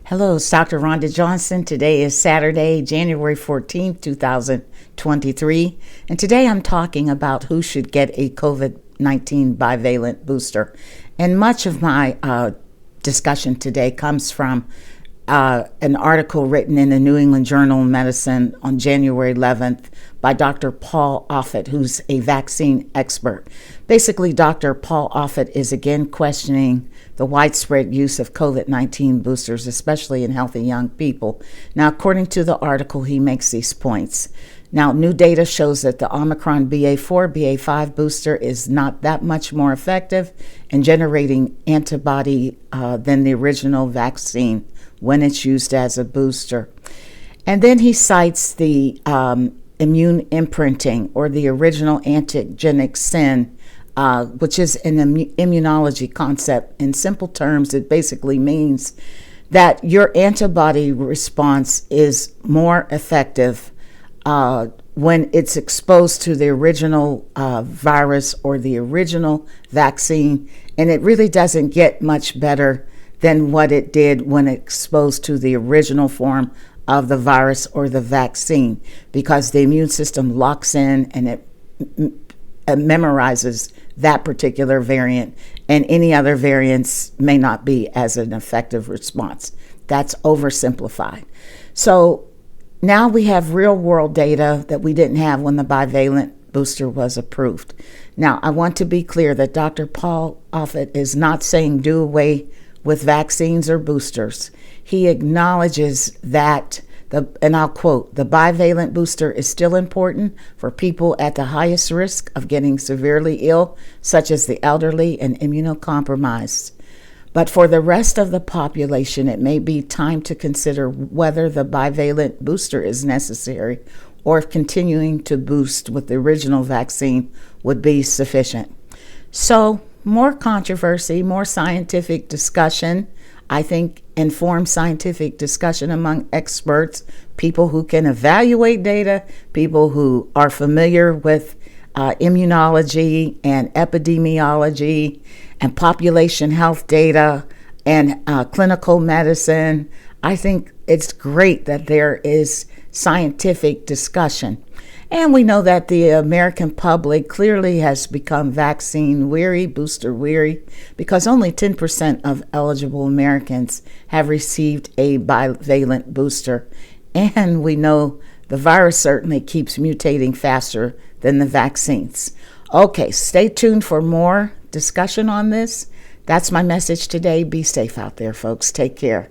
Hello, it's Dr. Rhonda Johnson. Today is Saturday, January 14th, 2023. And today I'm talking about who should get a COVID-19 bivalent booster. And much of my discussion today comes from an article written in the New England Journal of Medicine on January 11th by Dr. Paul Offit, who's a vaccine expert. Basically, Dr. Paul Offit is again questioning the widespread use of COVID-19 boosters, especially in healthy young people. Now, according to the article, he makes these points. Now, new data shows that the Omicron BA4, BA5 booster is not that much more effective in generating antibody than the original vaccine when it's used as a booster. And then he cites the immune imprinting, or the original antigenic sin, which is an immunology concept. In simple terms, it basically means that your antibody response is more effective when it's exposed to the original virus or the original vaccine, and it really doesn't get much better than what it did when exposed to the original form of the virus or the vaccine, because the immune system locks in and it memorizes that particular variant, and any other variants may not be as an effective response. That's oversimplified. So now we have real world data that we didn't have when the bivalent booster was approved. Now, I want to be clear that Dr. Paul Offit is not saying do away with vaccines or boosters. He acknowledges that, and I'll quote, the bivalent booster is still important for people at the highest risk of getting severely ill, such as the elderly and immunocompromised. But for the rest of the population, it may be time to consider whether the bivalent booster is necessary or if continuing to boost with the original vaccine would be sufficient. So, more controversy, more scientific discussion, I think informed scientific discussion among experts, people who can evaluate data, people who are familiar with immunology and epidemiology and population health data and clinical medicine. I think it's great that there is scientific discussion. And we know that the American public clearly has become vaccine weary, booster weary, because only 10% of eligible Americans have received a bivalent booster. And we know the virus certainly keeps mutating faster than the vaccines. Okay, stay tuned for more discussion on this. That's my message today. Be safe out there, folks. Take care.